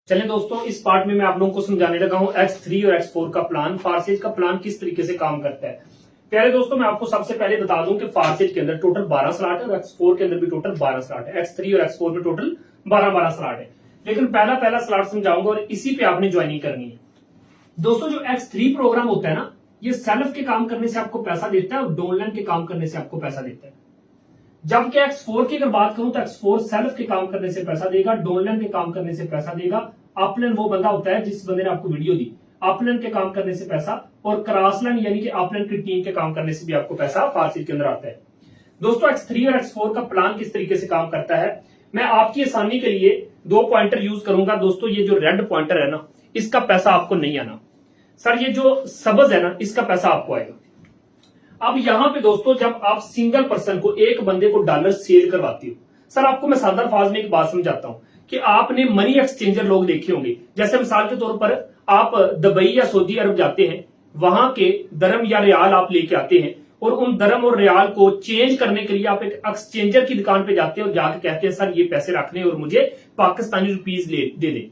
चलें दोस्तों, इस पार्ट में मैं आप लोगों को समझाने लगा हूं X3 और X4 का प्लान, फारसेज का प्लान किस तरीके से काम करता है। पहले दोस्तों मैं आपको सबसे पहले बता दूं कि फारसेज के अंदर टोटल 12 स्लॉट है और X4 के अंदर भी टोटल 12 स्लॉट है। X3 और X4 में टोटल 12 स्लॉट है, लेकिन पहला स्लॉट समझाऊंगा और इसी पे आपने ज्वाइनिंग करनी है। दोस्तों जो X3 प्रोग्राम होता है ना, ये सेल्फ के काम करने से आपको पैसा देता है और डाउनलाइन के काम करने से आपको पैसा देता है। जबकि X4 की अगर बात करूं तो X4 सेल्फ के काम करने से पैसा देगा, डाउनलाइन के काम करने से पैसा देगा। अपलाइन वो बंदा होता है जिस बंदे ने आपको वीडियो दी, अपलाइन के काम करने से पैसा, और क्रॉसलाइन यानी कि अपलाइन की टीम के काम करने से भी आपको पैसा फारसेज के अंदर आता है। दोस्तों X3 और X4 का प्लान किस तरीके से काम करता है, मैं आपकी आसानी के लिए दो पॉइंटर यूज करूंगा। दोस्तों ये जो रेड पॉइंटर है ना, इसका पैसा आपको नहीं आना सर, ये जो सब्ज है ना, इसका पैसा आपको आएगा। अब यहां पे दोस्तों जब आप सिंगल पर्सन को, एक बंदे को डॉलर सेल करवाती हो, सर आपको मैं सादा अल्फाज में एक बात समझाता हूं कि आपने मनी एक्सचेंजर लोग देखे होंगे। जैसे मिसाल के तौर पर आप दुबई या सऊदी अरब जाते हैं, वहां के दरम या रियाल आप लेके आते हैं और उन दरम और रियाल को चेंज करने के लिए आप एक एक्सचेंजर की दुकान पे जाते हैं और जाके कहते हैं सर ये पैसे रखने और मुझे पाकिस्तानी रुपीज दे दे।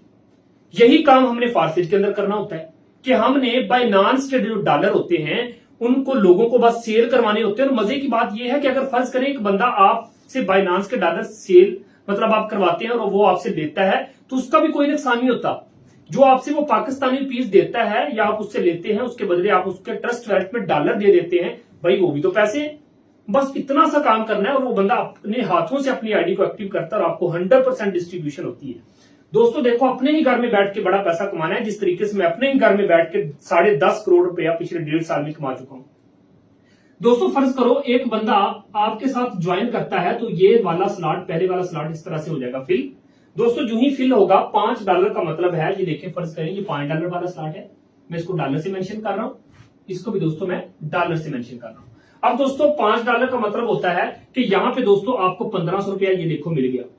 यही काम हमने फारसेज के अंदर करना होता है कि हमने बाइनांस के जो डॉलर होते हैं उनको लोगों को बस सेल करवाने होते हैं। और मजे की बात यह है कि अगर फर्ज करें एक बंदा आपसे बाइनांस के डॉलर सेल मतलब आप करवाते हैं और वो आपसे लेता है, तो उसका भी कोई नुकसान नहीं होता। जो आपसे वो पाकिस्तानी रुपीज देता है या आप उससे लेते हैं, उसके बदले आप उसके ट्रस्ट वैलेट में डॉलर दे देते हैं, भाई वो भी तो पैसे हैं। बस इतना सा काम करना है और वो बंदा अपने हाथों से अपनी आईडी को एक्टिव करता है और आपको 100% डिस्ट्रीब्यूशन होती है। दोस्तों देखो, अपने ही घर में बैठ के बड़ा पैसा कमाना है, जिस तरीके से मैं अपने ही घर में बैठ के 10.5 करोड़ रुपया पिछले 1.5 साल में कमा चुका हूं। दोस्तों फर्ज करो एक बंदा आपके साथ ज्वाइन करता है, तो ये वाला स्लॉट, पहले वाला स्लॉट इस तरह से हो जाएगा फिल। दोस्तों जो ही फिल होगा, $5 का मतलब है, ये देखें फर्ज करें ये $5 वाला स्लॉट है, मैं इसको डॉलर से मेंशन कर रहा हूं, इसको भी दोस्तों मैं डॉलर से मेंशन कर रहा हूं। अब दोस्तों $5 का मतलब होता है कि यहां पे दोस्तों आपको 1500 रुपया ये देखो मिल गया।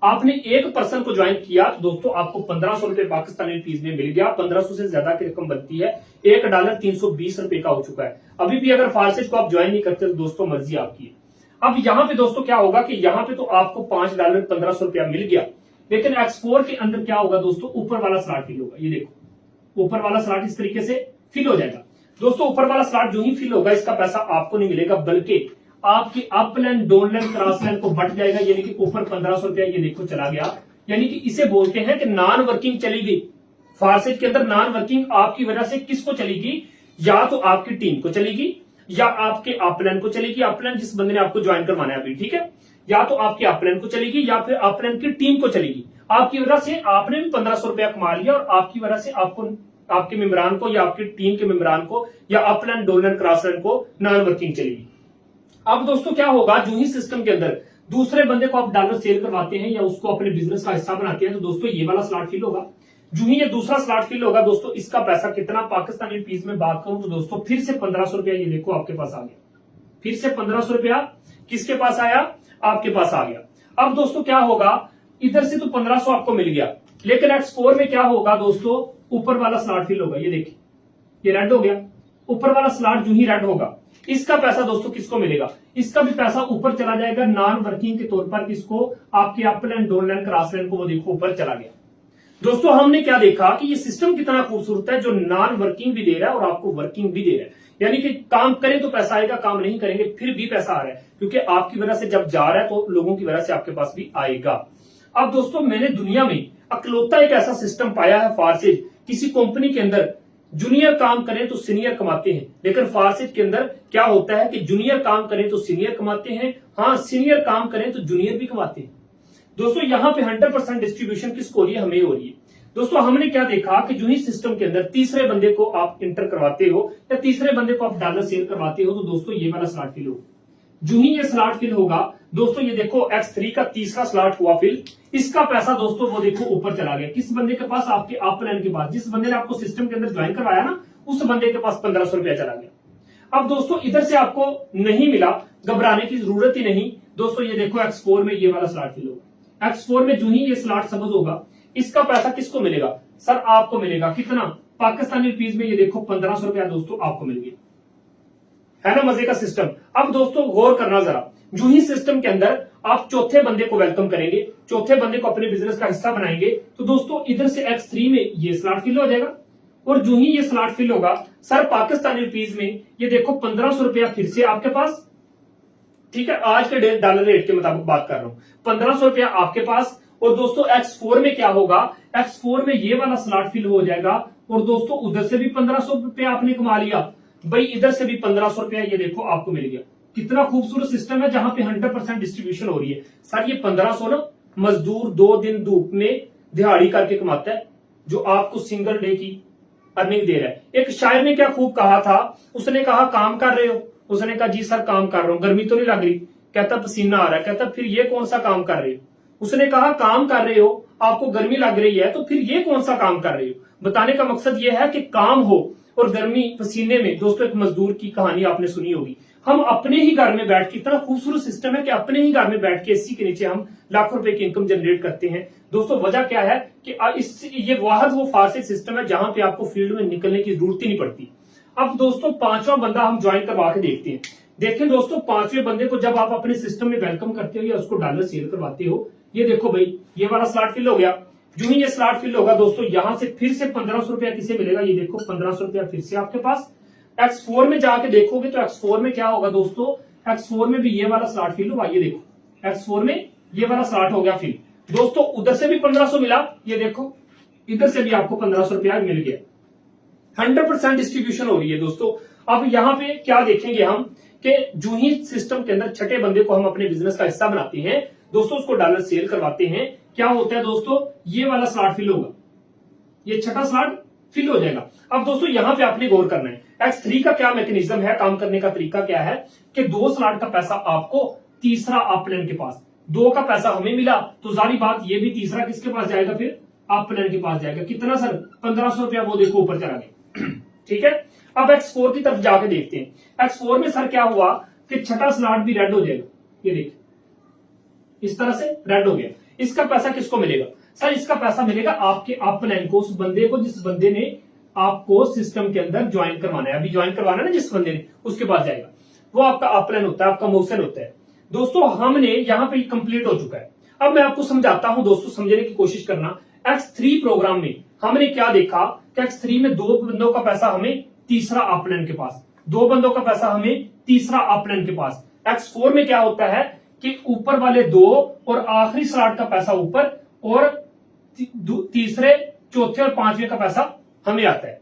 आपने एक पर्सन को ज्वाइन किया तो दोस्तों आपको 1500 रुपए पाकिस्तानी रुपीज में मिल गया। 1500 से ज्यादा की रकम बनती है, $1 320 रुपए का हो चुका है। अभी भी अगर फारसेज को आप ज्वाइन नहीं करते तो दोस्तों मर्जी आपकी है। अब यहां पे दोस्तों क्या होगा कि यहां पे तो आपको $5 1500 रुपया मिल गया, लेकिन X4 के अंदर क्या होगा दोस्तों, ऊपर वाला स्लॉट फिल होगा। ये देखो ऊपर वाला स्लॉट इस तरीके से फिल हो जाएगा। दोस्तों ऊपर वाला स्लॉट जो ही फिल होगा, इसका पैसा आपको नहीं मिलेगा, बल्कि आपकी अपलाइन डाउनलाइन क्रॉसलाइन को बट जाएगा, यानी कि ऊपर 1500 रुपया ये देखो चला गया। यानी कि इसे बोलते हैं कि नॉन वर्किंग चली गई। फारसेज के अंदर नॉन वर्किंग आपकी वजह से किसको चलेगी, या तो आपकी टीम को चलेगी या आपके अपलाइन को चलेगी। अपलाइन जिस बंदे ने आपको ज्वाइन करवाना है अभी, ठीक है, या तो आपके अपलाइन को चलेगी या फिर अपलाइन की टीम को चलेगी। आपकी वजह से आपने भी 1500 रुपया कमा लिया और आपकी वजह से आपको, आपके मेम्बरान को या आपकी टीम के मेम्बरान को या अपलाइन डाउनलाइन क्रॉसलाइन को नॉन वर्किंग चलेगी। अब दोस्तों क्या होगा, जो ही सिस्टम के अंदर दूसरे बंदे को आप डॉलर सेल करवाते हैं या उसको अपने बिजनेस का हिस्सा बनाते हैं, तो दोस्तों ये वाला स्लॉट फिल होगा। जो ही ये दूसरा स्लॉट फिल होगा दोस्तों, इसका पैसा कितना, पाकिस्तानी रुपीज में बात करूं तो दोस्तों फिर से 1500 रुपया ये देखो आपके पास आ गया। फिर से 1500 रुपया किसके पास आया, आपके पास आ गया। अब दोस्तों क्या होगा, इधर से तो 1500 आपको मिल गया, लेकिन X4 में क्या होगा दोस्तों, ऊपर वाला स्लॉट फिल होगा। ये देखिए ये रेड हो गया, ऊपर वाला स्लॉट जो ही रेड होगा, इसका पैसा दोस्तों किसको मिलेगा, इसका भी पैसा ऊपर चला जाएगा नॉन वर्किंग के तौर पर। किसको, आपके अपलाइन डाउनलाइन क्रॉसलाइन को, वो देखो ऊपर चला गया। दोस्तों हमने क्या देखा कि ये सिस्टम कितना खूबसूरत है, जो नॉन वर्किंग भी दे रहा है और आपको वर्किंग भी दे रहा है। यानी कि काम करें तो पैसा आएगा, काम नहीं करेंगे फिर भी पैसा आ रहा है, क्योंकि आपकी वजह से जब जा रहा है तो लोगों की वजह से आपके पास भी आएगा। अब दोस्तों मैंने दुनिया में अकलौता एक ऐसा सिस्टम पाया है फारसेज, किसी कंपनी के अंदर जूनियर काम करें तो सीनियर कमाते हैं, लेकिन फारसेज के अंदर क्या होता है कि जूनियर काम करें तो सीनियर कमाते हैं, हाँ सीनियर काम करें तो जूनियर भी कमाते हैं। दोस्तों यहां पे 100% डिस्ट्रीब्यूशन किसको हो रही है, हमें हो रही है। दोस्तों हमने क्या देखा कि जो ही सिस्टम के अंदर तीसरे बंदे को आप इंटर करवाते हो या तीसरे बंदे को आप डॉलर सेल करवाते हो, तो दोस्तों ये वाला स्लॉट फिल होगा। जो ही ये स्लॉट फिल होगा दोस्तों, ये देखो X3 का तीसरा स्लॉट हुआ फिल, इसका पैसा दोस्तों वो देखो ऊपर चला गया। किस बंदे के पास, आपके अपलाइन के पास, जिस बंदे ने आपको सिस्टम के अंदर ज्वाइन करवाया ना, उस बंदे के पास 1500 रुपया चला गया। अब दोस्तों इधर से आपको नहीं मिला, घबराने की जरूरत ही नहीं। दोस्तों ये देखो X4 में ये वाला स्लॉट फिल होगा। X4 में जो ही ये स्लॉट समझ होगा, इसका पैसा किसको मिलेगा, सर आपको मिलेगा। कितना, पाकिस्तानी रुपीज में ये देखो 1500 रुपया दोस्तों आपको मिल गया, है ना मजे का सिस्टम। अब दोस्तों गौर करना जरा, जो ही सिस्टम के अंदर आप चौथे बंदे को वेलकम करेंगे, चौथे बंदे को अपने बिजनेस का हिस्सा बनाएंगे, तो दोस्तों इधर से X3 में ये स्लॉट फिल हो जाएगा। और जो ही ये स्लॉट फिल होगा सर पाकिस्तानी रुपीज में ये देखो 1500 रुपया फिर से आपके पास, ठीक है, आज के डॉलर रेट के मुताबिक बात कर रहा हूं, 1500 रुपया आपके पास। और दोस्तों X4 में क्या होगा, X4 में ये वाला स्लॉट फिल हो जाएगा और दोस्तों उधर से भी 1500 रुपया आपने कमा लिया भाई, इधर से भी 1500 रुपया ये देखो आपको मिल गया। कितना खूबसूरत सिस्टम है जहां पे 100% डिस्ट्रीब्यूशन हो रही है। सर ये 1500 ना मजदूर 2 दिन धूप में दिहाड़ी करके कमाता है, जो आपको सिंगल डे की अर्निंग दे रहा है। एक शायर ने क्या खूब कहा था, उसने कहा काम कर रहे हो, उसने कहा जी सर काम कर रहा हूं, गर्मी तो नहीं लग रही, कहता पसीना आ रहा है, कहता फिर ये कौन सा काम कर रहे हो। उसने कहा काम कर रहे हो, आपको गर्मी लग रही है, तो फिर ये कौन सा काम कर रहे हो। बताने का मकसद ये है कि काम हो और गर्मी पसीने में, दोस्तों एक मजदूर की कहानी आपने सुनी होगी। हम अपने ही घर में बैठ के, इतना खूबसूरत सिस्टम है कि अपने ही घर में बैठ के एसी के नीचे हम लाखों रुपए की इनकम जनरेट करते हैं। दोस्तों वजह क्या है कि ये वाहद वो फारसी सिस्टम है जहां पे आपको फील्ड में निकलने की जरूरत ही नहीं पड़ती। अब दोस्तों 5वां बंदा हम ज्वाइन करवा के देखते हैं। देखें दोस्तों 5वें बंदे को जब आप अपने सिस्टम में वेलकम करते हो या उसको डॉलर सेल करवाते हो, ये देखो भाई ये वाला स्लॉट फिल हो गया। जो ही ये स्लॉट फिल होगा दोस्तों यहां से फिर से 1500 रुपया किसे मिलेगा, ये देखो 1500 रुपया फिर से आपके पास। X4 में जाके देखोगे तो X4 में क्या होगा दोस्तों, X4 में भी ये वाला स्लॉट फिल होगा, ये देखो X4 में ये वाला स्लॉट हो गया फिल। दोस्तों उधर से भी 1500 मिला, ये देखो इधर से भी आपको 1500 रुपया मिल गया। 100% डिस्ट्रीब्यूशन हो रही है दोस्तों। अब यहाँ पे क्या देखेंगे हम कि जो ही सिस्टम के अंदर छठे बंदे को हम अपने बिजनेस का हिस्सा बनाते हैं दोस्तों, उसको डॉलर सेल करवाते हैं, क्या होता है दोस्तों, ये वाला स्लॉट फिल होगा, ये छठा स्लॉट फिल हो जाएगा। अब दोस्तों यहां पे आपने गौर करना है X3 का क्या मैकेनिज्म है, काम करने का तरीका क्या है कि 2 स्लॉट का पैसा आपको, तीसरा अपलाइन के पास, 2 का पैसा हमें मिला, तो जारी बात ये भी तीसरा किसके पास जाएगा, फिर अपलाइन के पास जाएगा। कितना सर, 1500 रुपया, वो देखो ऊपर चला गया। ठीक है, अब X4 की तरफ जाके देखते हैं। X4 में सर क्या हुआ कि छठा स्लॉट भी रेड हो जाएगा, ये देखिए इस तरह से रेड हो गया। इसका पैसा किसको मिलेगा सर, इसका पैसा मिलेगा आपके अपलाइन को, उस बंदे को जिस बंदे ने आपको सिस्टम के अंदर ज्वाइन करवाना है। अभी ज्वाइन करवाना है ना जिस बंदे ने, उसके पास जाएगा, वो आपका अपलाइन होता है, आपका मोशन होता है। दोस्तों हमने यहां पे कंप्लीट हो चुका है। अब मैं आपको समझाता हूं दोस्तों, समझने की कोशिश करना। X3 प्रोग्राम में हमने क्या देखा कि X3 में 2 बंदों का पैसा हमें, तीसरा अपलाइन के पास, 2 बंदों का पैसा हमें, तीसरा अपलाइन के पास। X4 में क्या होता है कि ऊपर वाले 2 और आखिरी स्लॉट का पैसा ऊपर, और तीसरे, चौथे और 5वें का पैसा हमें आता है।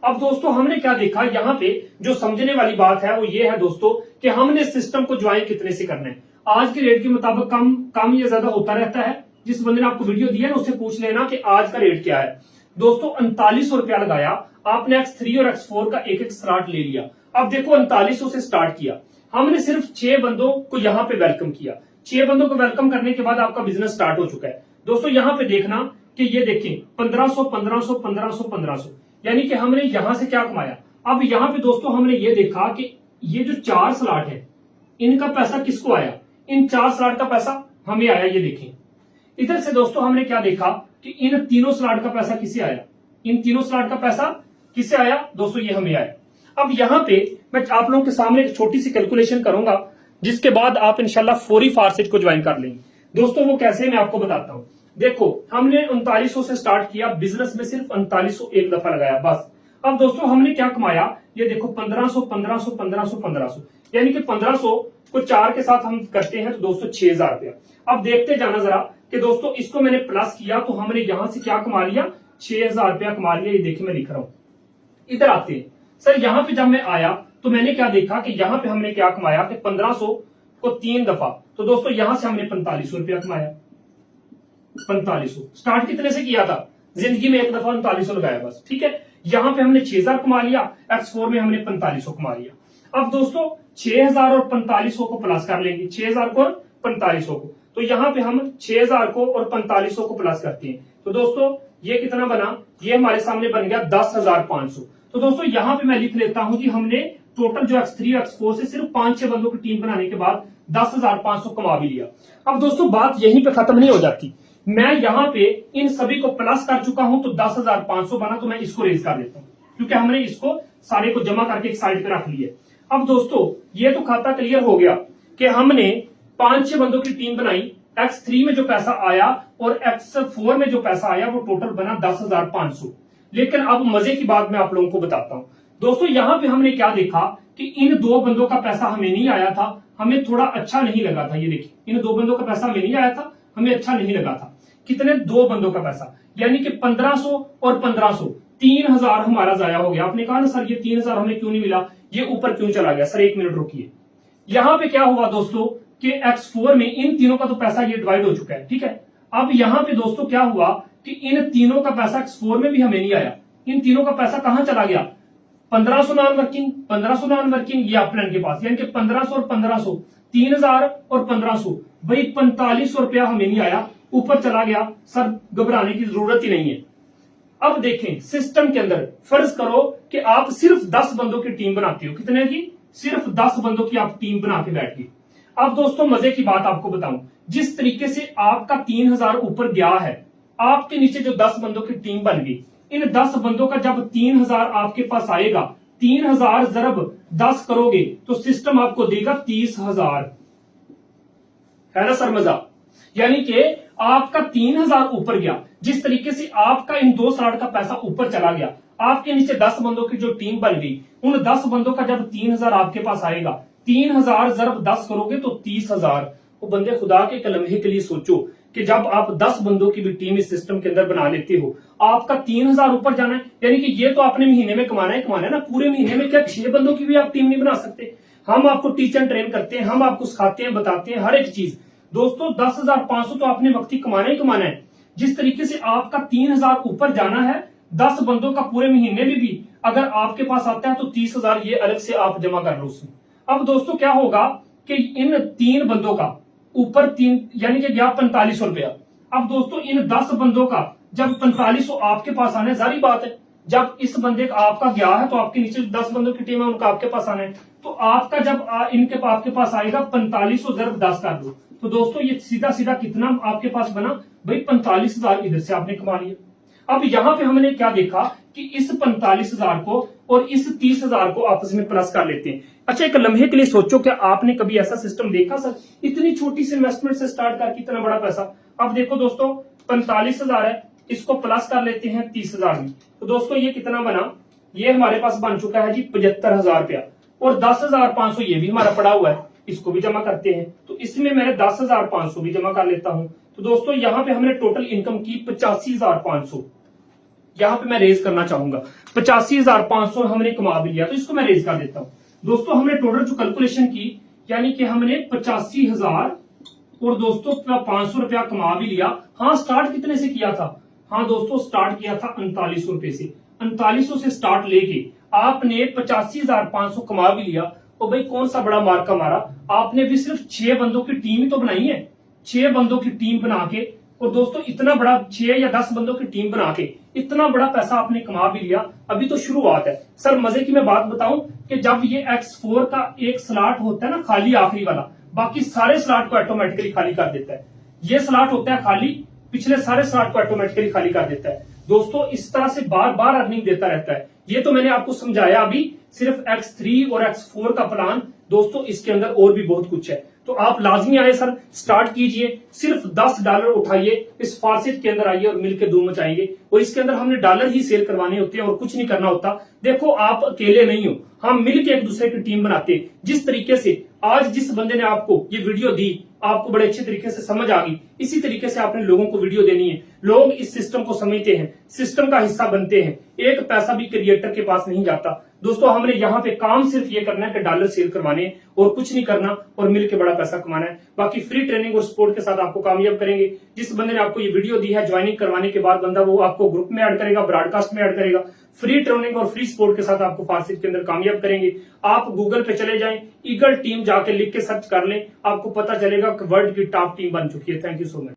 अब दोस्तों हमने क्या देखा, यहां पे जो समझने वाली बात है वो ये है दोस्तों कि हमने सिस्टम को ज्वाइन कितने से करना है। आज के रेट के मुताबिक कम या ज्यादा होता रहता है। जिस बंदे ने आपको वीडियो दिया ना उससे पूछ लेना कि आज का रेट क्या है। दोस्तों 3900 रुपया लगाया आपने, X3 और X4 का एक स्लॉट ले लिया। अब देखो 3900 से स्टार्ट किया हमने, सिर्फ 6 बंदों को यहां पे वेलकम किया। 6 बंदों को वेलकम करने के बाद आपका बिजनेस स्टार्ट हो चुका है। दोस्तों यहां पे देखना कि ये देखें 1500 1500 1500 1500, यानी कि हमने यहां से क्या कमाया। अब यहां पे दोस्तों हमने ये देखा कि ये जो 4 स्लॉट है इनका पैसा किसको आया, इन 4 स्लॉट का पैसा हमें आया। ये देखें इधर से दोस्तों हमने क्या देखा कि इन तीनों स्लॉट का पैसा किसे आया, इन तीनों स्लॉट का पैसा किसे आया दोस्तों, ये हमें आया। अब यहां पे मैं आप लोगों के सामने एक छोटी सी कैलकुलेशन करूंगा, जिसके बाद आप इंशाल्लाह फौरी फारसेज को ज्वाइन कर लेंगे। दोस्तों वो कैसे मैं आपको बताता हूं। देखो हमने 3900 से स्टार्ट किया, बिजनेस में सिर्फ 3900 एक दफा लगाया बस। अब दोस्तों हमने क्या कमाया, ये देखो 1500 1500 1500 1500, यानी कि 1500 को 4 के साथ हम करते हैं तो दोस्तों 6000 रुपया। अब देखते जाना जरा कि दोस्तों इसको मैंने प्लस किया तो हमने यहां से क्या कमा लिया, 6000 रुपया कमा लिया। ये देखिए मैं लिख रहा हूं, इधर आते हैं सर। यहां पे जब मैं आया तो मैंने क्या देखा कि यहां पे हमने क्या कमाया कि 1500 को 3 दफा, तो दोस्तों यहां से हमने 4500 रुपया कमाया। 4500 स्टार्ट कितने से किया था, जिंदगी में एक दफा 3900 लगाया बस, ठीक है। यहां पे हमने 6000 कमा लिया, X4 में हमने 4500 कमा लिया। अब दोस्तों 6000 और 4500 को प्लस कर लेंगे, 6000 को और 4500 को, तो यहां पे हम 6000 को और 4500 को प्लस करते हैं तो दोस्तों ये कितना बना, ये हमारे सामने बन गया 10,500। तो दोस्तों यहां पे मैं लिख लेता हूं कि हमने टोटल जो X3 X4 से सिर्फ 5-6 बंदों की टीम बनाने के बाद 10,500 कमा भी लिया। अब दोस्तों बात यहीं पे खत्म नहीं हो जाती, मैं यहां पे इन सभी को प्लस कर चुका हूं तो 10,500 बना, तो मैं इसको रेज कर देता हूं क्योंकि हमने इसको सारे को जमा करके एक साइड पे रख लिया। अब दोस्तों ये तो खाता क्लियर हो गया कि हमने 5-6 बंदों की टीम बनाई, X3 में जो पैसा आया और X4 में जो पैसा आया वो टोटल बना 10,500। लेकिन अब मजे की बात मैं आप लोगों को बताता हूं दोस्तों, यहां पे हमने क्या देखा कि इन 2 बंदों का पैसा हमें नहीं आया था, हमें थोड़ा अच्छा नहीं लगा था। ये देखिए इन 2 बंदों का पैसा हमें नहीं आया था, हमें अच्छा नहीं लगा था। कितने? 2 बंदों का पैसा, यानी कि 1500 और 1500, 3000 हमारा जाया हो गया। आपने कहा ना सर ये 3000 हमें क्यों नहीं मिला, ये ऊपर क्यों चला गया? सर 1 मिनट रुकिए। यहां पे क्या हुआ दोस्तों कि X4 में इन तीनों का तो पैसा ये डिवाइड हो चुका है, ठीक है। अब यहां पे दोस्तों क्या हुआ कि इन तीनों का पैसा X4 में भी हमें नहीं आया, इन तीनों का पैसा कहां चला गया? 1500 नॉन वर्किंग, 1500 नॉन वर्किंग, ये अपने के पास, यानी कि 1500 और 1500, 3000 और 1500, भाई 4500 रुपया हमें नहीं आया, ऊपर चला गया। सर घबराने की जरूरत ही नहीं है। अब देखें सिस्टम के अंदर, फर्ज करो कि आप सिर्फ 10 बंदों की टीम बनाते हो। कितने की? सिर्फ 10 बंदों की आप टीम बना के बैठ गए। अब दोस्तों मजे की बात आपको बताऊं, जिस तरीके से आपका 3000 ऊपर गया है, आपके नीचे जो 10 बंदों की टीम बन गई, इन 10 बंदों का जब 3000 आपके पास आएगा, 3000 ज़रब 10 करोगे तो सिस्टम आपको देगा 30,000। है ना सर मजा? यानी कि आपका 3000 ऊपर गया। जिस तरीके से आपका इन 2 स्लॉट का पैसा ऊपर चला गया, आपके नीचे 10 बंदों की जो टीम बन गई, उन 10 बंदों का जब 3000 आपके पास आएगा, 3000 ज़रब 10 करोगे तो 30,000। वो बंदे खुदा के कलमे के लिए सोचो कि जब आप 10 बंदों की भी टीम इस सिस्टम के अंदर बना लेते हो, आपका 3000 ऊपर जाना है। यानी कि ये तो आपने महीने में कमाना है ना, पूरे महीने में क्या 6 बंदों की भी आप टीम नहीं बना सकते? हम आपको टीच एंड ट्रेन करते हैं, हम आपको सिखाते हैं, बताते हैं हर एक चीज। दोस्तों 10,500 तो आपने वक्त ही कमाना है। जिस तरीके से आपका 3000 ऊपर जाना है, 10 बंदों का पूरे महीने में भी अगर आपके पास आता है तो 30,000 ये अलग से आप जमा कर लो उसमें। अब दोस्तों क्या होगा कि इन 3 बंदों का ऊपर 3 यानी कि गया 4500 रुपया। अब दोस्तों इन 10 बंदों का जब 4500 आपके पास आने, जारी बात है जब इस बंदे का आपका गया है तो आपके नीचे 10 बंदों की टीम है उनका आपके पास आना है, तो आपका जब इनके आपके पास आएगा 4500 ज़रब 10 कर दो, तो दोस्तों ये सीधा सीधा कितना आपके पास बना? भाई 45,000 इधर से आपने कमा लिया। अब यहां पे हमने क्या देखा कि इस 45,000 को और इस 30,000 को आपस में प्लस कर लेते हैं। अच्छा एक लम्हे के लिए सोचो, क्या आपने कभी ऐसा सिस्टम देखा सर, इतनी छोटी सी इन्वेस्टमेंट से स्टार्ट करके इतना बड़ा पैसा? अब देखो दोस्तों 45,000 है, इसको प्लस कर लेते हैं 30,000 में, तो दोस्तों ये कितना बना? ये हमारे पास बन चुका है जी 75,000 रुपया, और 10,500 ये भी हमारा पड़ा हुआ है, इसको भी जमा करते हैं। तो इसमें मैं 10,500 भी जमा कर लेता हूं। तो दोस्तों यहां पे हमने टोटल इनकम की 85,500। यहां पे मैं रेज करना चाहूंगा, 85,500 हमने कमा भी लिया, तो इसको मैं रेज कर देता हूं। दोस्तों हमने टोटल जो कैलकुलेशन की, यानी कि हमने 85,000 और दोस्तों 500 रुपया कमा भी लिया। हाँ स्टार्ट कितने से किया था? हाँ दोस्तों स्टार्ट किया था 3900 रुपए से। 3900 से स्टार्ट लेके आपने 85,500 कमा भी लिया। तो भाई कौन सा बड़ा मार्का मारा? आपने भी सिर्फ 6 बंदों की टीम ही तो बनाई है, 6 बंदों की टीम बना के, और दोस्तों इतना बड़ा 6 या 10 बंदों की टीम बना के इतना बड़ा पैसा आपने कमा भी लिया। अभी तो शुरुआत है। सर मजे की मैं बात बताऊं कि जब ये X4 का एक स्लॉट होता है ना खाली, आखिरी वाला, बाकी सारे स्लॉट को ऑटोमेटिकली खाली कर देता है। ये स्लॉट होता है खाली, पिछले सारे स्लॉट को ऑटोमेटिकली खाली कर देता है। दोस्तों इस तरह से बार बार अर्निंग देता रहता है। ये तो मैंने आपको समझाया अभी सिर्फ X3 और X4 का प्लान। दोस्तों इसके अंदर और भी बहुत कुछ है, तो आप लाजमी आए सर, स्टार्ट कीजिए, सिर्फ $10 उठाइए, इस फारसेट के अंदर आइए और मिलकर धूम मचाएंगे। और इसके अंदर हमने डॉलर ही सेल करवाने होते हैं और कुछ नहीं करना होता। देखो आप अकेले नहीं हो, हम मिलकर एक दूसरे की टीम बनाते हैं। जिस तरीके से आज जिस बंदे ने आपको ये वीडियो दी, आपको बड़े अच्छे तरीके से समझ आ गई, इसी तरीके से आपने लोगों को वीडियो देनी है। लोग इस सिस्टम को समझते हैं, सिस्टम का हिस्सा बनते हैं, एक पैसा भी क्रिएटर के पास नहीं जाता। दोस्तों हमने यहाँ पे काम सिर्फ ये करना है कि डॉलर सेल करवाने और कुछ नहीं करना, और मिलकर बड़ा पैसा कमाना है। बाकी फ्री ट्रेनिंग और सपोर्ट के साथ आपको कामयाब करेंगे। जिस बंदे ने आपको ये वीडियो दी है, ज्वाइनिंग करवाने के बाद बंदा वो आपको ग्रुप में ऐड करेगा, ब्रॉडकास्ट में ऐड करेगा, फ्री ट्रेनिंग और फ्री सपोर्ट के साथ आपको फारसेट के अंदर कामयाब करेंगे। आप गूगल पे चले जाएं, ईगल टीम जाके लिख के सर्च कर लें, आपको पता चलेगा कि वर्ल्ड की टॉप टीम बन चुकी है। Thank you so much.